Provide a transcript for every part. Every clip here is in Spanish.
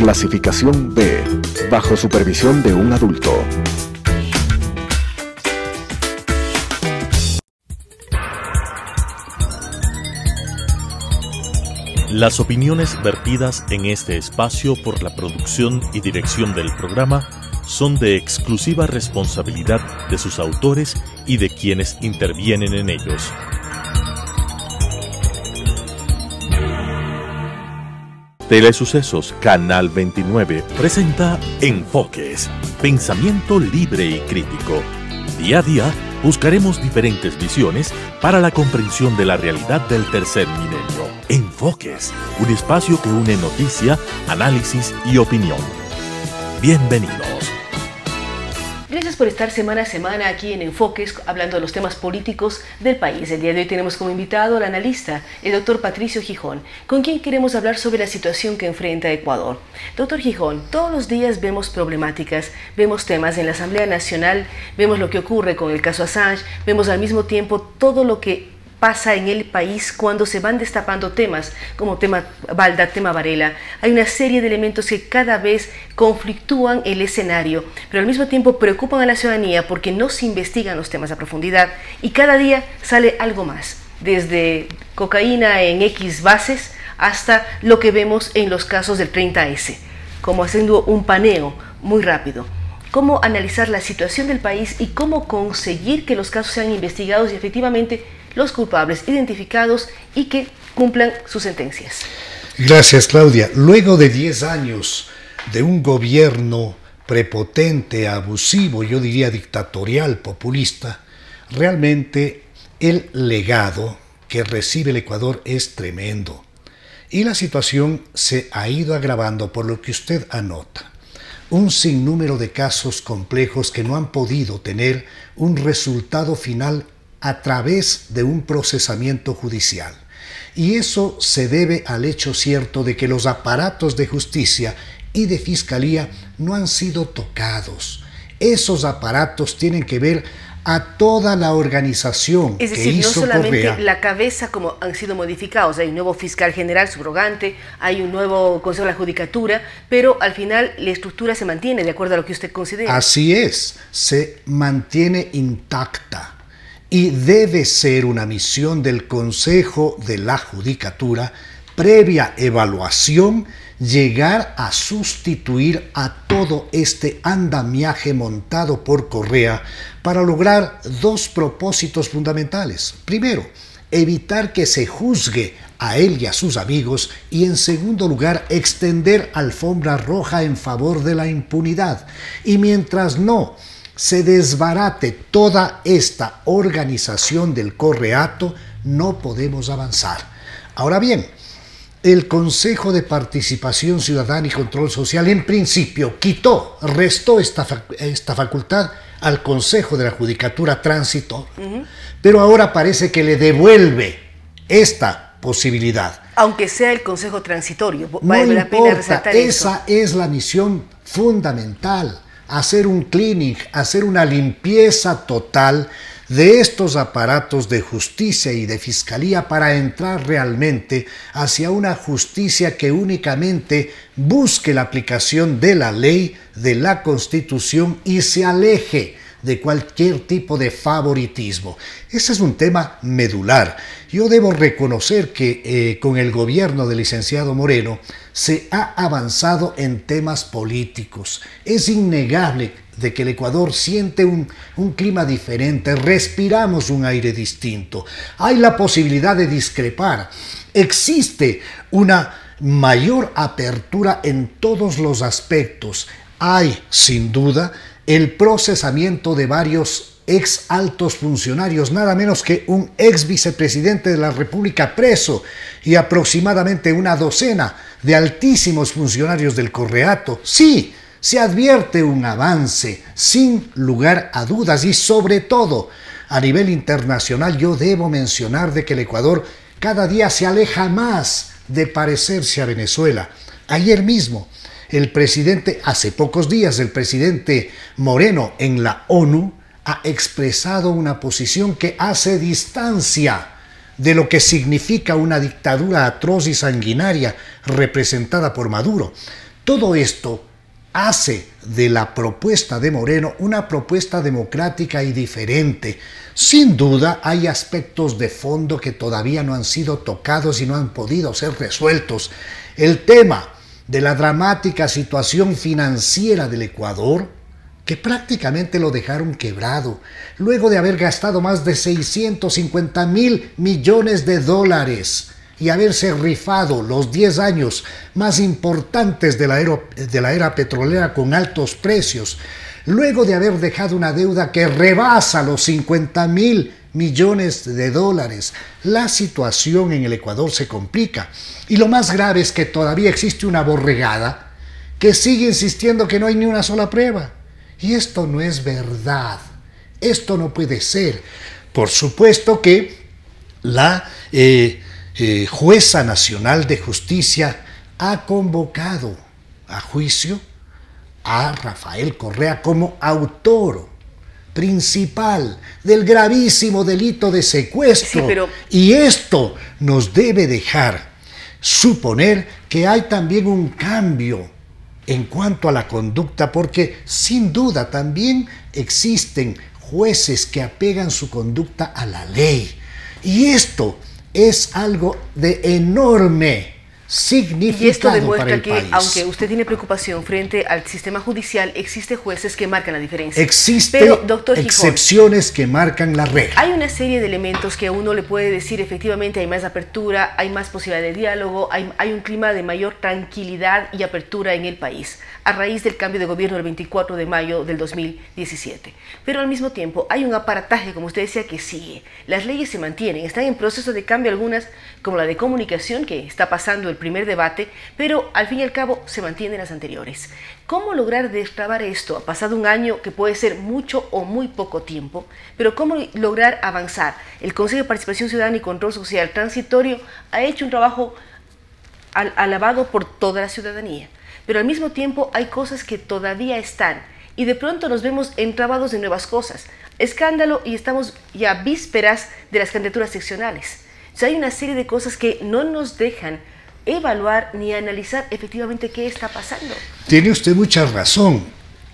Clasificación B, bajo supervisión de un adulto. Las opiniones vertidas en este espacio por la producción y dirección del programa son de exclusiva responsabilidad de sus autores y de quienes intervienen en ellos. Telesucesos Canal 29 presenta Enfoques, pensamiento libre y crítico. Día a día buscaremos diferentes visiones para la comprensión de la realidad del tercer milenio. Enfoques, un espacio que une noticia, análisis y opinión. Bienvenidos. Gracias por estar semana a semana aquí en Enfoques, hablando de los temas políticos del país. El día de hoy tenemos como invitado al analista, el doctor Patricio Gijón, con quien queremos hablar sobre la situación que enfrenta Ecuador. Doctor Gijón, todos los días vemos problemáticas, vemos temas en la Asamblea Nacional, vemos lo que ocurre con el caso Assange, vemos al mismo tiempo todo lo que pasa en el país cuando se van destapando temas como tema Balda, tema Varela. Hay una serie de elementos que cada vez conflictúan el escenario, pero al mismo tiempo preocupan a la ciudadanía porque no se investigan los temas a profundidad y cada día sale algo más, desde cocaína en X bases hasta lo que vemos en los casos del 30S, como haciendo un paneo muy rápido. Cómo analizar la situación del país y cómo conseguir que los casos sean investigados y efectivamente los culpables identificados y que cumplan sus sentencias. Gracias, Claudia. Luego de 10 años de un gobierno prepotente, abusivo, yo diría dictatorial, populista, realmente el legado que recibe el Ecuador es tremendo. Y la situación se ha ido agravando por lo que usted anota. Un sinnúmero de casos complejos que no han podido tener un resultado final a través de un procesamiento judicial. Y eso se debe al hecho cierto de que los aparatos de justicia y de fiscalía no han sido tocados. Esos aparatos tienen que ver a toda la organización es decir, que hizo Correa. No solamente la cabeza como han sido modificados, hay un nuevo fiscal general subrogante, hay un nuevo consejo de la judicatura, pero al final la estructura se mantiene de acuerdo a lo que usted considera. Así es, se mantiene intacta. Y debe ser una misión del Consejo de la Judicatura, previa evaluación, llegar a sustituir a todo este andamiaje montado por Correa para lograr dos propósitos fundamentales. Primero, evitar que se juzgue a él y a sus amigos y en segundo lugar, extender alfombra roja en favor de la impunidad. Y mientras no se desbarate toda esta organización del correato, no podemos avanzar. Ahora bien, el Consejo de Participación Ciudadana y Control Social en principio restó esta facultad al Consejo de la Judicatura Tránsito, pero ahora parece que le devuelve esta posibilidad. Aunque sea el Consejo Transitorio, vale la pena resaltar eso. Esa es la misión fundamental. Hacer un cleaning, hacer una limpieza total de estos aparatos de justicia y de fiscalía para entrar realmente hacia una justicia que únicamente busque la aplicación de la ley, de la Constitución y se aleje de cualquier tipo de favoritismo. Ese es un tema medular. Yo debo reconocer que con el gobierno del licenciado Moreno se ha avanzado en temas políticos. Es innegable de que el Ecuador siente un clima diferente, respiramos un aire distinto. Hay la posibilidad de discrepar. Existe una mayor apertura en todos los aspectos. Hay, sin duda, el procesamiento de varios ex altos funcionarios, nada menos que un ex vicepresidente de la República preso y aproximadamente una docena de altísimos funcionarios del correato. Sí, se advierte un avance, sin lugar a dudas, y sobre todo a nivel internacional yo debo mencionar de que el Ecuador cada día se aleja más de parecerse a Venezuela. Ayer mismo, hace pocos días, el presidente Moreno en la ONU ha expresado una posición que hace distancia de lo que significa una dictadura atroz y sanguinaria representada por Maduro. Todo esto hace de la propuesta de Moreno una propuesta democrática y diferente. Sin duda hay aspectos de fondo que todavía no han sido tocados y no han podido ser resueltos. El tema de la dramática situación financiera del Ecuador, que prácticamente lo dejaron quebrado, luego de haber gastado más de 650.000 millones de dólares y haberse rifado los 10 años más importantes de la era petrolera con altos precios, luego de haber dejado una deuda que rebasa los 50.000 millones de dólares, la situación en el Ecuador se complica. Y lo más grave es que todavía existe una borregada que sigue insistiendo que no hay ni una sola prueba. Y esto no es verdad. Esto no puede ser. Por supuesto que la jueza nacional de justicia ha convocado a juicio a Rafael Correa como autor principal del gravísimo delito de secuestro. Sí, pero... Y esto nos debe dejar suponer que hay también un cambio en cuanto a la conducta, porque sin duda también existen jueces que apegan su conducta a la ley. Y esto es algo de enorme significado. Y esto demuestra para el que, país. aunque usted tiene preocupación frente al sistema judicial, existe jueces que marcan la diferencia. Existen Pero, doctor Gijón, excepciones que marcan la regla. hay una serie de elementos que a uno le puede decir efectivamente hay más apertura, hay más posibilidad de diálogo, hay un clima de mayor tranquilidad y apertura en el país a raíz del cambio de gobierno el 24 de mayo del 2017. Pero al mismo tiempo hay un aparataje, como usted decía, que sigue. Las leyes se mantienen, están en proceso de cambio algunas, como la de comunicación, que está pasando el primer debate, pero al fin y al cabo se mantienen las anteriores. ¿Cómo lograr destrabar esto? Ha pasado un año que puede ser mucho o muy poco tiempo, pero ¿cómo lograr avanzar? El Consejo de Participación Ciudadana y Control Social Transitorio ha hecho un trabajo alabado por toda la ciudadanía, pero al mismo tiempo hay cosas que todavía están y de pronto nos vemos entrabados en nuevas cosas. Escándalo, y estamos ya a vísperas de las candidaturas seccionales. O sea, hay una serie de cosas que no nos dejan evaluar ni analizar efectivamente qué está pasando. Tiene usted mucha razón.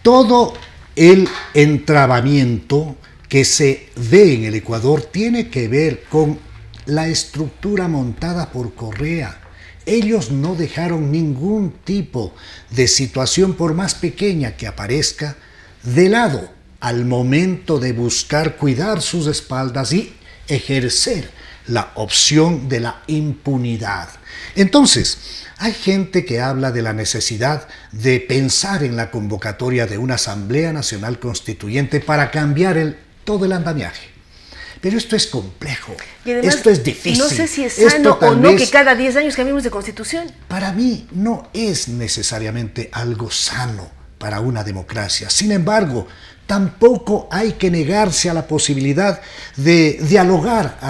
Todo el entrabamiento que se ve en el Ecuador tiene que ver con la estructura montada por Correa. Ellos no dejaron ningún tipo de situación, por más pequeña que aparezca, de lado al momento de buscar cuidar sus espaldas y ejercer la opción de la impunidad. Entonces, hay gente que habla de la necesidad de pensar en la convocatoria de una Asamblea Nacional Constituyente para cambiar todo el andamiaje. Pero esto es complejo, y además, esto es difícil. No sé si es sano o no que cada 10 años cambiemos de constitución. Para mí no es necesariamente algo sano para una democracia. Sin embargo, tampoco hay que negarse a la posibilidad de dialogar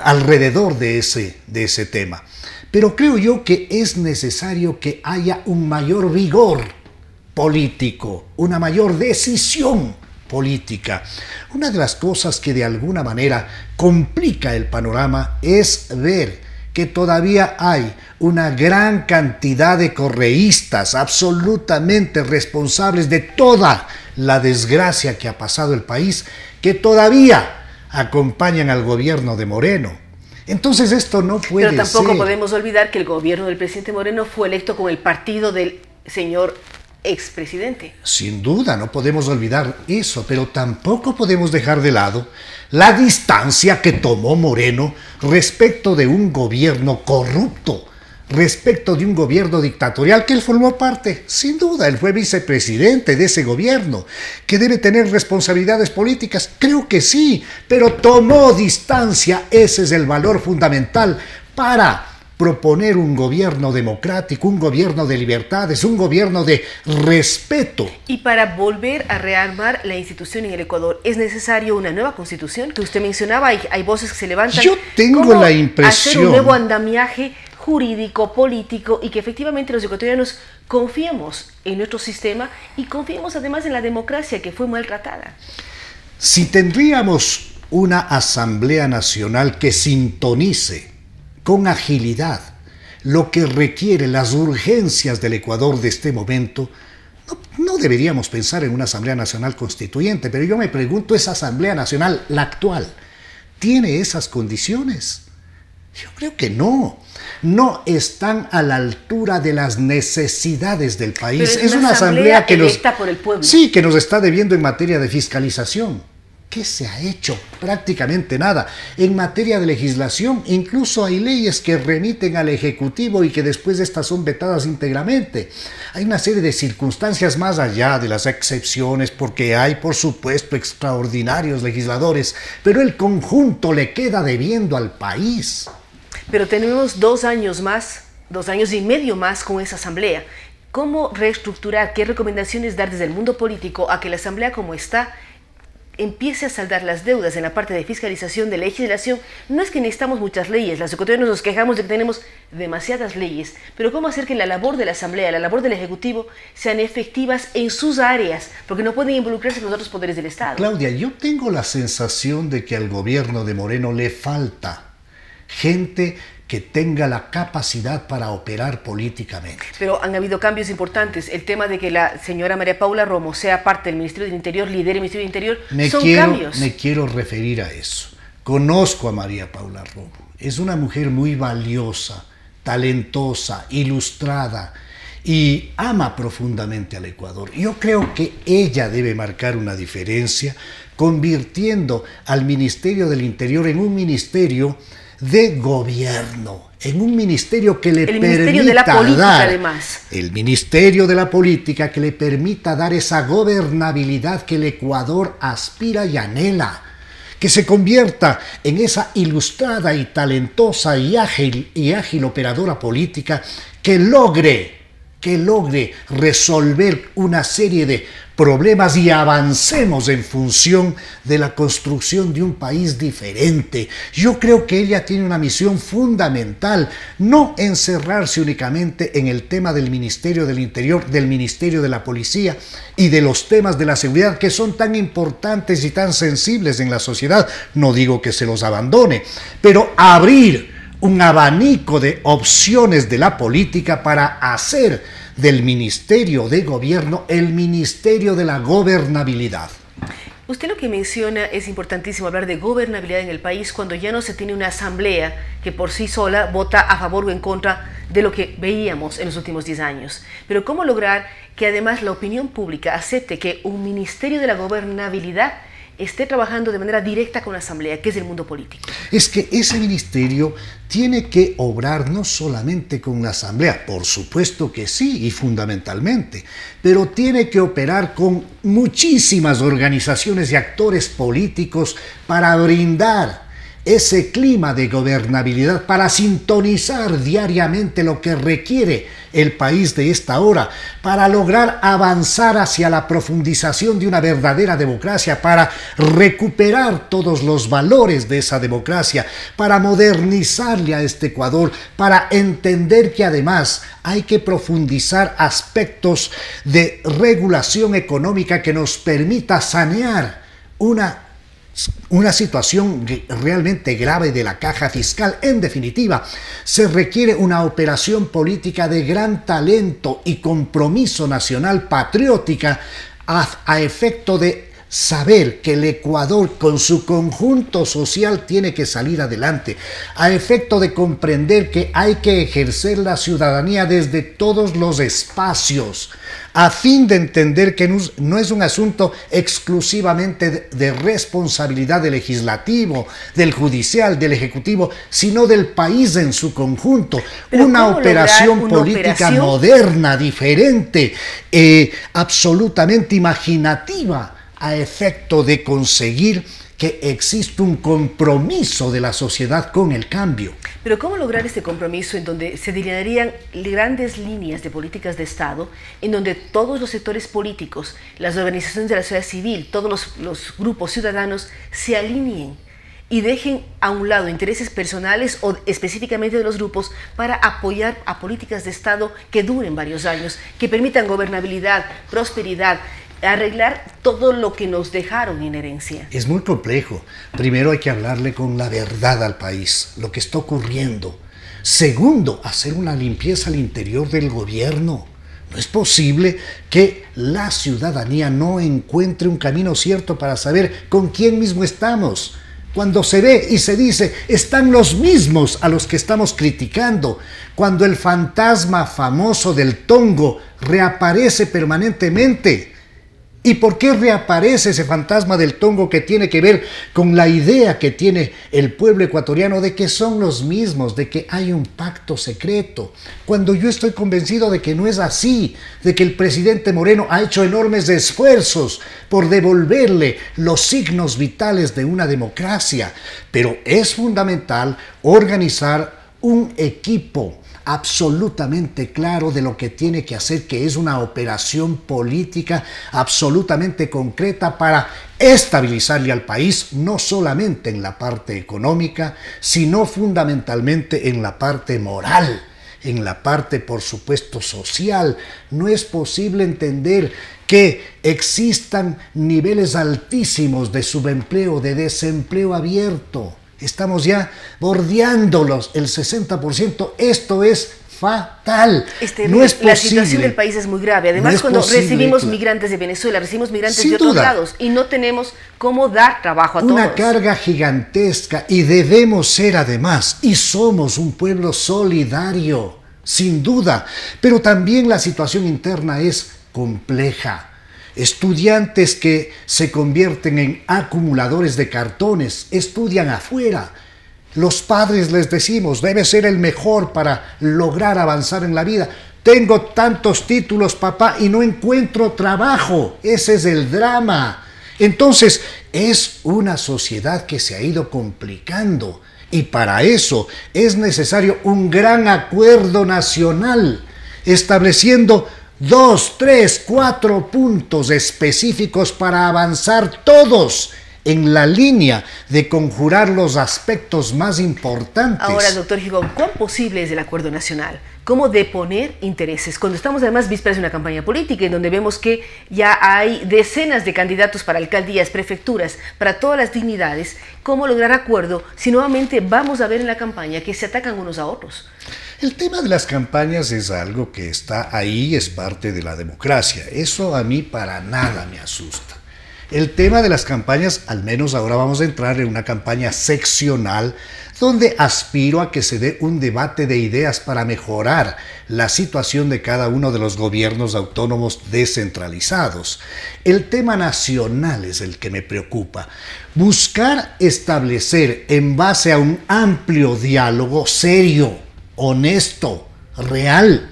alrededor de ese tema. Pero creo yo que es necesario que haya un mayor vigor político, una mayor decisión política. Una de las cosas que de alguna manera complica el panorama es ver que todavía hay una gran cantidad de correístas absolutamente responsables de toda la desgracia que ha pasado el país, que todavía acompañan al gobierno de Moreno. Entonces esto no puede ser. Pero tampoco podemos olvidar que el gobierno del presidente Moreno fue electo con el partido del señor expresidente. Sin duda, no podemos olvidar eso, pero tampoco podemos dejar de lado la distancia que tomó Moreno respecto de un gobierno corrupto, respecto de un gobierno dictatorial que él formó parte. Sin duda, él fue vicepresidente de ese gobierno, que debe tener responsabilidades políticas. Creo que sí, pero tomó distancia. Ese es el valor fundamental para proponer un gobierno democrático, un gobierno de libertades, un gobierno de respeto. Y para volver a rearmar la institución en el Ecuador, ¿es necesario una nueva constitución? Que usted mencionaba, hay voces que se levantan. Yo tengo la impresión hacer un nuevo andamiaje jurídico, político, y que efectivamente los ecuatorianos confiemos en nuestro sistema y confiemos además en la democracia que fue maltratada. Si tendríamos una Asamblea Nacional que sintonice con agilidad lo que requiere las urgencias del Ecuador de este momento, no deberíamos pensar en una Asamblea Nacional Constituyente, pero yo me pregunto, ¿esa Asamblea Nacional, la actual, tiene esas condiciones? Yo creo que no. No están a la altura de las necesidades del país. Pero es una asamblea que electa por el pueblo. Sí, que nos está debiendo en materia de fiscalización. ¿Qué se ha hecho? Prácticamente nada. En materia de legislación, incluso hay leyes que remiten al Ejecutivo y que después estas son vetadas íntegramente. Hay una serie de circunstancias más allá de las excepciones, porque hay, por supuesto, extraordinarios legisladores, pero el conjunto le queda debiendo al país. Pero tenemos 2 años más, 2 años y medio más con esa asamblea. ¿Cómo reestructurar? ¿Qué recomendaciones dar desde el mundo político a que la asamblea como está empiece a saldar las deudas en la parte de fiscalización, de legislación? No es que necesitamos muchas leyes, los ecuatorianos nos quejamos de que tenemos demasiadas leyes, pero ¿cómo hacer que la labor de la Asamblea, la labor del Ejecutivo sean efectivas en sus áreas? Porque no pueden involucrarse con los otros poderes del Estado. Claudia, yo tengo la sensación de que al gobierno de Moreno le falta gente que tenga la capacidad para operar políticamente. Pero han habido cambios importantes. El tema de que la señora María Paula Romo sea parte del Ministerio del Interior, lidere el Ministerio del Interior, cambios. Me quiero referir a eso. Conozco a María Paula Romo. Es una mujer muy valiosa, talentosa, ilustrada y ama profundamente al Ecuador. Yo creo que ella debe marcar una diferencia, convirtiendo al Ministerio del Interior en un ministerio de gobierno, en un ministerio que le permita Ministerio de la Política, además. El Ministerio de la Política que le permita dar esa gobernabilidad que el Ecuador aspira y anhela, que se convierta en esa ilustrada y talentosa y ágil operadora política que logre resolver una serie de problemas y avancemos en función de la construcción de un país diferente. Yo creo que ella tiene una misión fundamental, no encerrarse únicamente en el tema del Ministerio del Interior, del Ministerio de la Policía y de los temas de la seguridad que son tan importantes y tan sensibles en la sociedad. No digo que se los abandone, pero abrir un abanico de opciones de la política para hacer del Ministerio de Gobierno el Ministerio de la Gobernabilidad. Usted lo que menciona es importantísimo, hablar de gobernabilidad en el país cuando ya no se tiene una asamblea que por sí sola vota a favor o en contra de lo que veíamos en los últimos 10 años. Pero ¿cómo lograr que además la opinión pública acepte que un Ministerio de la Gobernabilidad esté trabajando de manera directa con la Asamblea, que es el mundo político? Es que ese ministerio tiene que obrar no solamente con la Asamblea, por supuesto que sí, y fundamentalmente, pero tiene que operar con muchísimas organizaciones y actores políticos para brindar ese clima de gobernabilidad, para sintonizar diariamente lo que requiere el país de esta hora, para lograr avanzar hacia la profundización de una verdadera democracia, para recuperar todos los valores de esa democracia, para modernizarle a este Ecuador, para entender que además hay que profundizar aspectos de regulación económica que nos permita sanear una situación realmente grave de la caja fiscal. En definitiva, se requiere una operación política de gran talento y compromiso nacional patriótica a efecto de saber que el Ecuador con su conjunto social tiene que salir adelante, a efecto de comprender que hay que ejercer la ciudadanía desde todos los espacios, a fin de entender que no es un asunto exclusivamente de responsabilidad del legislativo, del judicial, del ejecutivo, sino del país en su conjunto. Una operación política moderna, diferente, absolutamente imaginativa, a efecto de conseguir que existe un compromiso de la sociedad con el cambio. Pero ¿cómo lograr este compromiso en donde se delinearían grandes líneas de políticas de Estado, en donde todos los sectores políticos, las organizaciones de la sociedad civil, todos los grupos ciudadanos se alineen y dejen a un lado intereses personales o específicamente de los grupos para apoyar a políticas de Estado que duren varios años, que permitan gobernabilidad, prosperidad, arreglar todo lo que nos dejaron en herencia? Es muy complejo. Primero hay que hablarle con la verdad al país, lo que está ocurriendo. Segundo, hacer una limpieza al interior del gobierno. No es posible que la ciudadanía no encuentre un camino cierto para saber con quién mismo estamos. Cuando se ve y se dice, están los mismos a los que estamos criticando. Cuando el fantasma famoso del tongo reaparece permanentemente. ¿Y por qué reaparece ese fantasma del tongo que tiene que ver con la idea que tiene el pueblo ecuatoriano de que son los mismos, de que hay un pacto secreto? Cuando yo estoy convencido de que no es así, de que el presidente Moreno ha hecho enormes esfuerzos por devolverle los signos vitales de una democracia. Pero es fundamental organizar un equipo absolutamente claro de lo que tiene que hacer, que es una operación política absolutamente concreta para estabilizarle al país, no solamente en la parte económica, sino fundamentalmente en la parte moral, en la parte, por supuesto, social. No es posible entender que existan niveles altísimos de subempleo, de desempleo abierto. Estamos ya bordeándolos el 60%. Esto es fatal. No es posible. La situación del país es muy grave. Además, no cuando recibimos migrantes de Venezuela, recibimos migrantes de otros lados y no tenemos cómo dar trabajo a todos. Una carga gigantesca, y debemos ser además, y somos un pueblo solidario, sin duda. Pero también la situación interna es compleja. Estudiantes que se convierten en acumuladores de cartones, estudian afuera. Los padres les decimos, debe ser el mejor para lograr avanzar en la vida. Tengo tantos títulos, papá, y no encuentro trabajo. Ese es el drama. Entonces, es una sociedad que se ha ido complicando. Y para eso es necesario un gran acuerdo nacional, estableciendo 2, 3, 4 puntos específicos para avanzar todos en la línea de conjurar los aspectos más importantes. Ahora, doctor Gijón, ¿cuán posible es el acuerdo nacional? ¿Cómo deponer intereses? Cuando estamos además vísperas de una campaña política en donde vemos que ya hay decenas de candidatos para alcaldías, prefecturas, para todas las dignidades, ¿cómo lograr acuerdo si nuevamente vamos a ver en la campaña que se atacan unos a otros? El tema de las campañas es algo que está ahí, es parte de la democracia. Eso a mí para nada me asusta. El tema de las campañas, al menos ahora vamos a entrar en una campaña seccional donde aspiro a que se dé un debate de ideas para mejorar la situación de cada uno de los gobiernos autónomos descentralizados. El tema nacional es el que me preocupa. Buscar establecer en base a un amplio diálogo serio, honesto, real,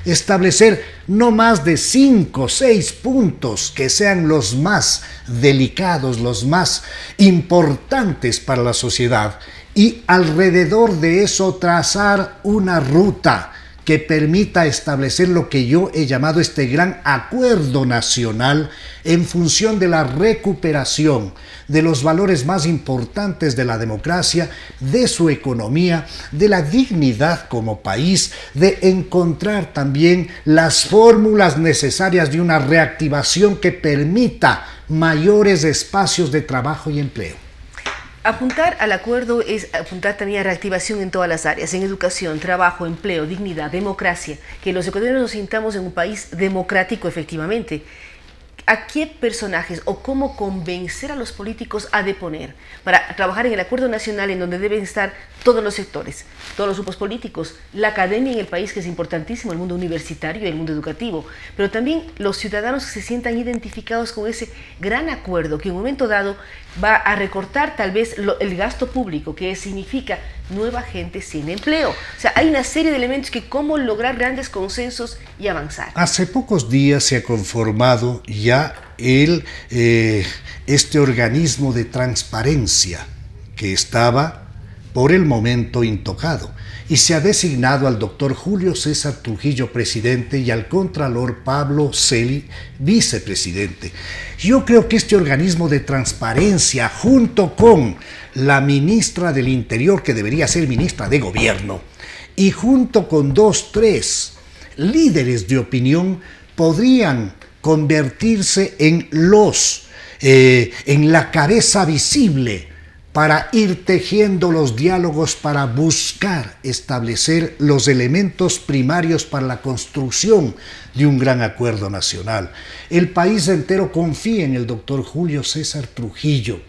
establecer no más de 5 o 6 puntos que sean los más delicados, los más importantes para la sociedad, y alrededor de eso trazar una ruta que permita establecer lo que yo he llamado este gran acuerdo nacional en función de la recuperación de los valores más importantes de la democracia, de su economía, de la dignidad como país, de encontrar también las fórmulas necesarias de una reactivación que permita mayores espacios de trabajo y empleo. Apuntar al acuerdo es apuntar también a reactivación en todas las áreas, en educación, trabajo, empleo, dignidad, democracia, que los ecuatorianos nos sintamos en un país democrático efectivamente. ¿A qué personajes o cómo convencer a los políticos a deponer para trabajar en el acuerdo nacional en donde deben estar todos los sectores, todos los grupos políticos, la academia en el país, que es importantísimo, el mundo universitario y el mundo educativo, pero también los ciudadanos que se sientan identificados con ese gran acuerdo que en un momento dado va a recortar tal vez el gasto público, que significa nueva gente sin empleo? O sea, hay una serie de elementos que cómo lograr grandes consensos y avanzar. Hace pocos días se ha conformado ya este organismo de transparencia que estaba por el momento intocado, y se ha designado al doctor Julio César Trujillo presidente y al contralor Pablo Celi vicepresidente. Yo creo que este organismo de transparencia, junto con la ministra del Interior, que debería ser ministra de Gobierno, y junto con 2, 3 líderes de opinión, podrían convertirse en la cabeza visible para ir tejiendo los diálogos, para buscar establecer los elementos primarios para la construcción de un gran acuerdo nacional. El país entero confía en el doctor Julio César Trujillo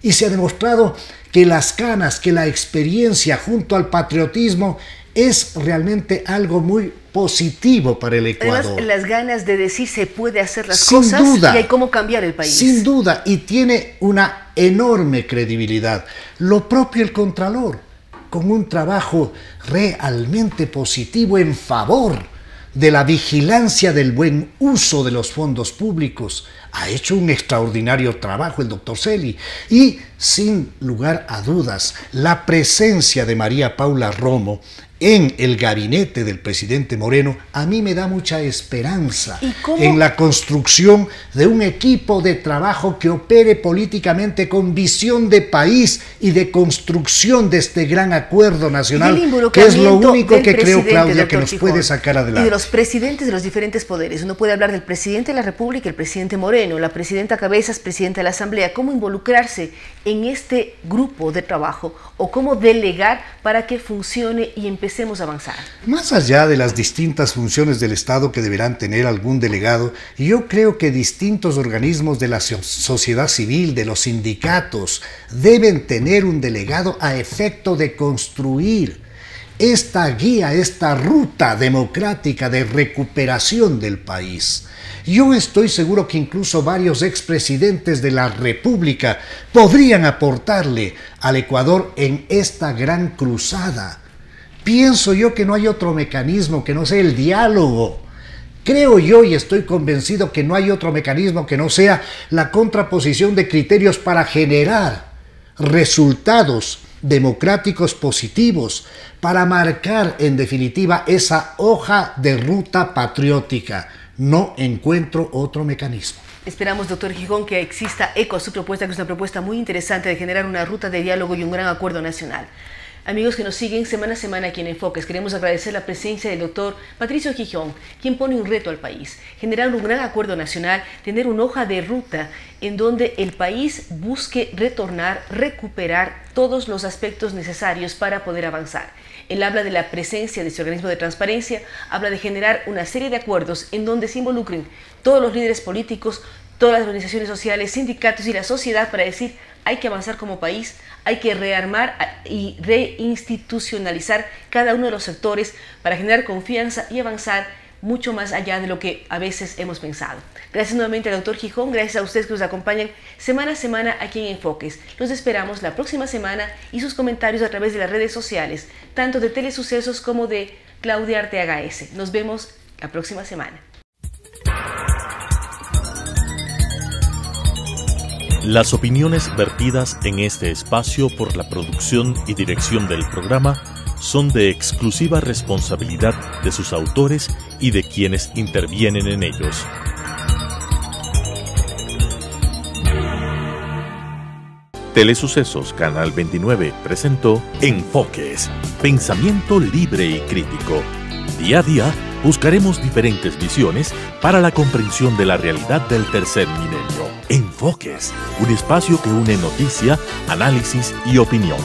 y se ha demostrado que las canas, que la experiencia junto al patriotismo es realmente algo muy positivo para el Ecuador. Además, las ganas de decir se puede hacer las sin cosas duda, y hay cómo cambiar el país. Sin duda, y tiene una enorme credibilidad. Lo propio el Contralor, con un trabajo realmente positivo en favor de la vigilancia del buen uso de los fondos públicos. Ha hecho un extraordinario trabajo el doctor Celi. Y, sin lugar a dudas, la presencia de María Paula Romo en el gabinete del presidente Moreno a mí me da mucha esperanza en la construcción de un equipo de trabajo que opere políticamente con visión de país y de construcción de este gran acuerdo nacional, que es lo único que creo, Claudia, que nos puede sacar adelante. Y de los presidentes de los diferentes poderes. Uno puede hablar del presidente de la República, el presidente Moreno, la presidenta Cabezas, presidenta de la Asamblea. ¿Cómo involucrarse en este grupo de trabajo o cómo delegar para que funcione y empecemos a avanzar? Más allá de las distintas funciones del Estado que deberán tener algún delegado, yo creo que distintos organismos de la sociedad civil, de los sindicatos, deben tener un delegado a efecto de construir esta guía, esta ruta democrática de recuperación del país. Yo estoy seguro que incluso varios expresidentes de la República podrían aportarle al Ecuador en esta gran cruzada. Pienso yo que no hay otro mecanismo que no sea el diálogo. Creo yo y estoy convencido que no hay otro mecanismo que no sea la contraposición de criterios para generar resultados democráticos positivos, para marcar en definitiva esa hoja de ruta patriótica. No encuentro otro mecanismo. Esperamos, doctor Gijón, que exista eco a su propuesta, que es una propuesta muy interesante de generar una ruta de diálogo y un gran acuerdo nacional. Amigos que nos siguen semana a semana aquí en Enfoques, queremos agradecer la presencia del doctor Patricio Gijón, quien pone un reto al país: generar un gran acuerdo nacional, tener una hoja de ruta en donde el país busque retornar, recuperar todos los aspectos necesarios para poder avanzar. Él habla de la presencia de este organismo de transparencia, habla de generar una serie de acuerdos en donde se involucren todos los líderes políticos, todas las organizaciones sociales, sindicatos y la sociedad para decir: hay que avanzar como país, hay que rearmar y reinstitucionalizar cada uno de los sectores para generar confianza y avanzar mucho más allá de lo que a veces hemos pensado. Gracias nuevamente al doctor Gijón, gracias a ustedes que nos acompañan semana a semana aquí en Enfoques. Los esperamos la próxima semana y sus comentarios a través de las redes sociales, tanto de Telesucesos como de Claudia Arteaga S. Nos vemos la próxima semana. Las opiniones vertidas en este espacio por la producción y dirección del programa son de exclusiva responsabilidad de sus autores y de quienes intervienen en ellos. Telesucesos Canal 29 presentó Enfoques, pensamiento libre y crítico. Día a día buscaremos diferentes visiones para la comprensión de la realidad del tercer milenio. Enfoques, un espacio que une noticia, análisis y opinión.